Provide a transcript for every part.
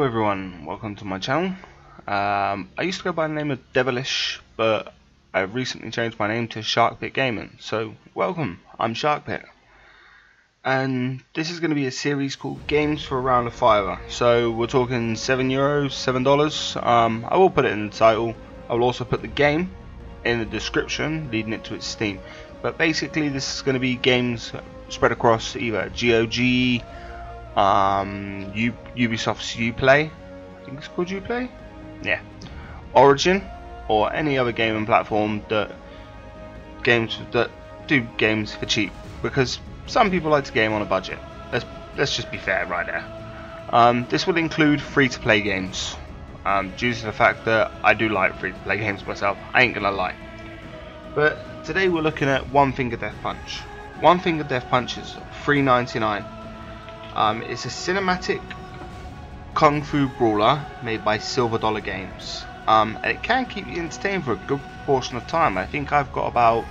everyone, welcome to my channel. I used to go by the name of Devilish, but I've recently changed my name to Sharkpit Gaming. So welcome, I'm Sharkpit, and this is going to be a series called Games for Around a Fiver. So we're talking €7, $7. I will put it in the title. I will also put the game in the description, leading it to its Steam. But basically, this is going to be games spread across either GOG, Ubisoft's Uplay, I think it's called Uplay, yeah, Origin, or any other gaming platform that do games for cheap, because some people like to game on a budget. Let's just be fair right there. This will include free-to-play games, due to the fact that I do like free-to-play games myself. I ain't gonna lie. But today we're looking at One Finger Death Punch. One Finger Death Punch is $3.99. It's a cinematic kung fu brawler made by Silver Dollar Games, and it can keep you entertained for a good portion of time. I think I've got about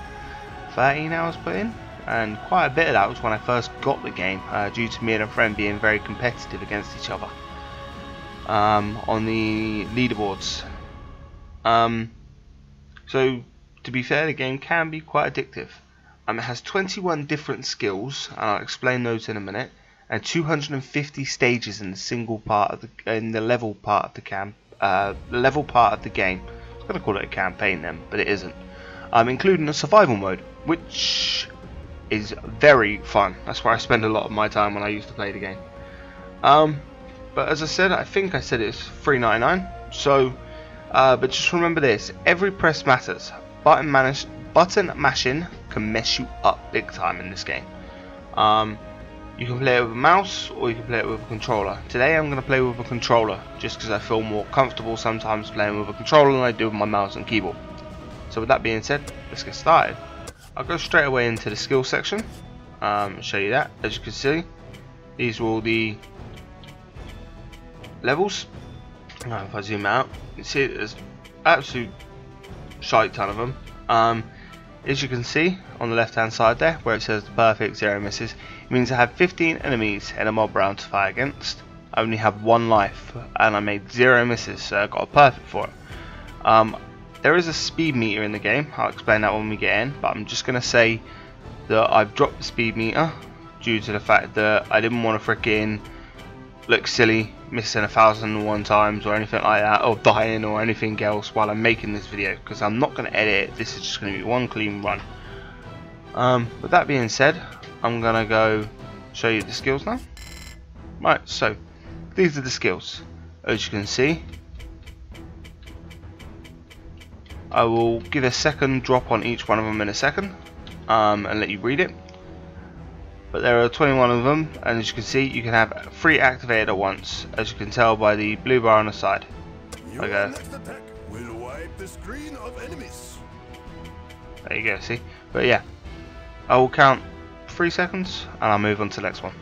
13 hours put in, and quite a bit of that was when I first got the game, due to me and a friend being very competitive against each other on the leaderboards. So to be fair, the game can be quite addictive. It has 21 different skills, and I'll explain those in a minute, and 250 stages in the level part of the game. I was going to call it a campaign then, but it isn't. Including a survival mode, which is very fun. That's where I spend a lot of my time when I used to play the game. But as I said, I think I said it's $3.99. So, but just remember this: every press matters. Button mashing can mess you up big time in this game. You can play it with a mouse, or you can play it with a controller. Today I'm going to play with a controller, just because I feel more comfortable sometimes playing with a controller than I do with my mouse and keyboard. So with that being said, let's get started. I'll go straight away into the skill section, show you that. As you can see, these are all the levels. If I zoom out, you can see there's absolute shite ton of them. As you can see on the left hand side there, where it says the perfect 0 misses, it means I have 15 enemies in a mob round to fight against. I only have 1 life, and I made 0 misses, so I got a perfect for it. There is a speed meter in the game. I'll explain that when we get in, but I'm just going to say that I've dropped the speed meter due to the fact that I didn't want to frickin' look silly missing 1,001 times or anything like that, or dying or anything else while I'm making this video, because I'm not going to edit it. This is just going to be one clean run. With that being said, I'm going to go show you the skills now. Right, so these are the skills. As you can see, I will give a second drop on each one of them in a second, and let you read it. But there are 21 of them, and as you can see, you can have 3 activated at once, as you can tell by the blue bar on the side. Okay. Next attack will wipe the screen of enemies. There you go, see? But yeah, I will count 3 seconds, and I'll move on to the next one.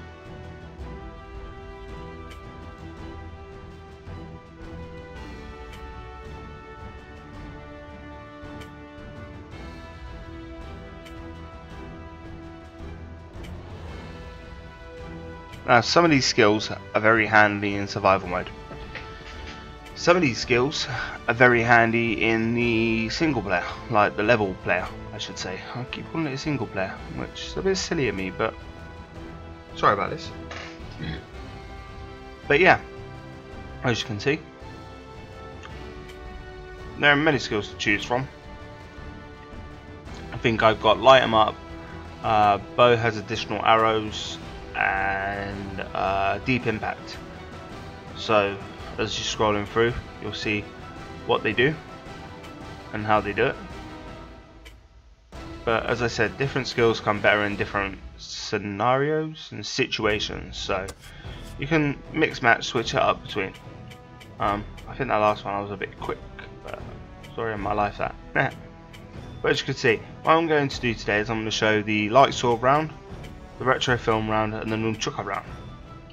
Now, some of these skills are very handy in survival mode. Some of these skills are very handy in the single player, like the level player, I should say. I keep calling it a single player, which is a bit silly of me, but sorry about this. But yeah, as you can see, there are many skills to choose from. I think I've got light 'em up, bow has additional arrows, and deep impact. So as you're scrolling through, you'll see what they do and how they do it. But as I said, different skills come better in different scenarios and situations, so you can mix match, switch it up between. I think that last one I was a bit quick, but sorry in my life that. But as you can see, what I'm going to do today is I'm going to show the light sword round, the retro film round, and the nunchuka round.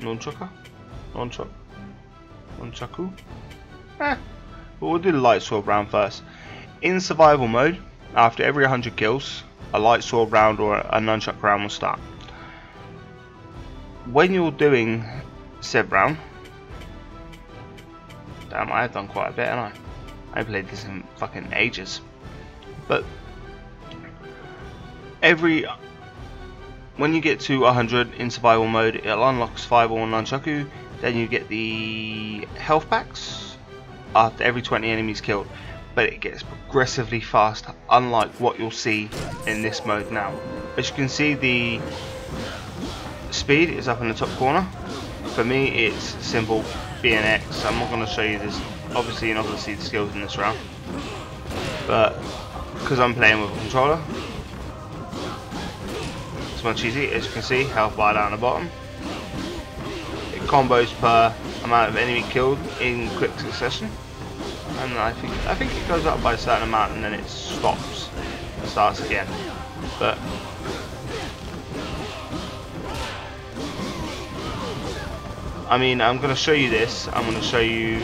Nunchuka? Nunchaku? But we'll do the light sword round first. In survival mode, after every 100 kills, a light sword round or a nunchuck round will start. When you're doing said round, Damn, I have done quite a bit, haven't I? I played this in fucking ages. But when you get to 100 in survival mode, it unlocks Fireball and Nunchaku. Then you get the health packs after every 20 enemies killed. But it gets progressively faster, unlike what you'll see in this mode now. As you can see, the speed is up in the top corner. For me, it's simple B and X. I'm not going to show you this. Obviously, you're not going to see the skills in this round. But because I'm playing with a controller, it's much easier. As you can see, health bar down the bottom. It combos per amount of enemy killed in quick succession. And I think it goes up by a certain amount and then it stops and starts again. But I mean, I'm going to show you this. I'm going to show you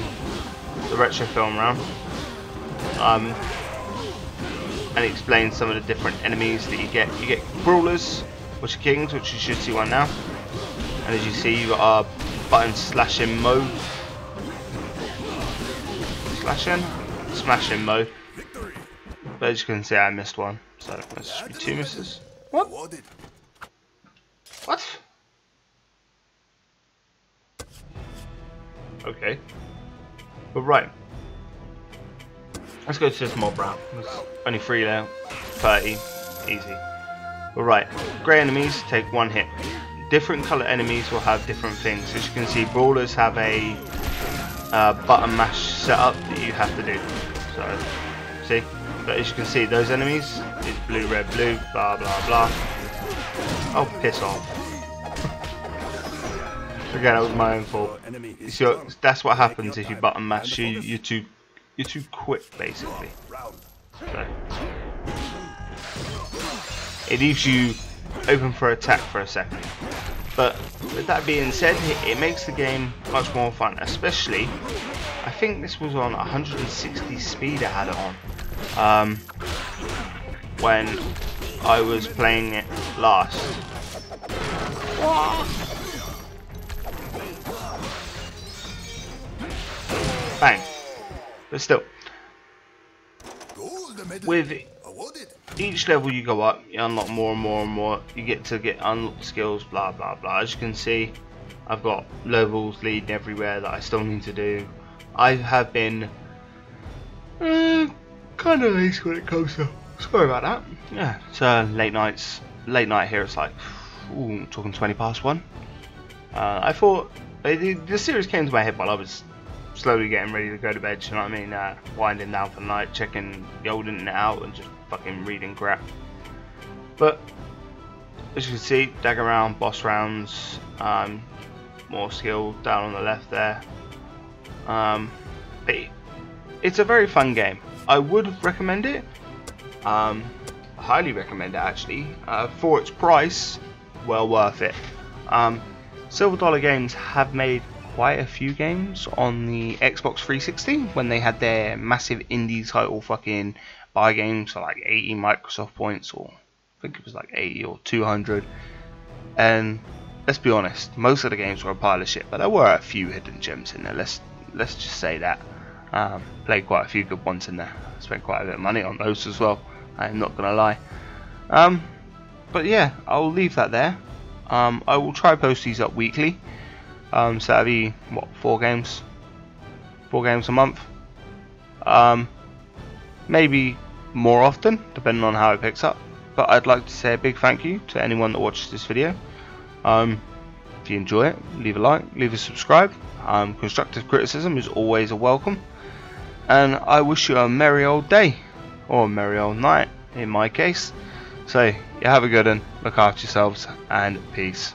the retro film round, and explain some of the different enemies that you get. You get brawlers, which are kings, which you should see one now. And as you see, you got a button slashing mode. Smashing mode. But as you can see, I missed one, so that should be 2 misses. What? What? Okay. But right. Let's go to this mob round. There's only 3 there. 30. Easy. But right. Grey enemies take 1 hit. Different colour enemies will have different things. As you can see, brawlers have a button mash setup that you have to do. So, see? But as you can see, those enemies is blue, red, blue, blah, blah, blah. Oh, piss off. Again, that was my own fault. So that's what happens if you button mash. You're too quick, basically. So, it leaves you open for attack for a second. But with that being said, it makes the game much more fun. Especially, I think this was on 160 speed I had it on when I was playing it last. Bang. But still, with each level you go up, you unlock more and more and more. You get unlocked skills, blah blah blah. As you can see, I've got levels leading everywhere that I still need to do. I have been kind of lazy when it comes to. Sorry about that. Yeah, it's late night here. It's like, ooh, talking 20 past 1. I thought the series came to my head while I was slowly getting ready to go to bed, you know what I mean, winding down for the night, checking the old internet out and just fucking reading crap. But as you can see, dagger round, boss rounds, more skill down on the left there. It's a very fun game. I would recommend it, highly recommend it actually. For its price, well worth it. Silver Dollar Games have made quite a few games on the Xbox 360 when they had their massive indie title fucking buy games for like 80 Microsoft points, or I think it was like 80 or 200. And let's be honest, most of the games were a pile of shit, but there were a few hidden gems in there. Let's just say that. Played quite a few good ones in there. Spent quite a bit of money on those as well, I'm not gonna lie. But yeah, I'll leave that there. I will try post these up weekly. So that'll be what, 4 games? 4 games a month. Maybe more often, depending on how it picks up. But I'd like to say a big thank you to anyone that watches this video. If you enjoy it, leave a like, leave a subscribe. Constructive criticism is always a welcome. And I wish you a merry old day, or a merry old night in my case. So you have a good one, look after yourselves, and peace.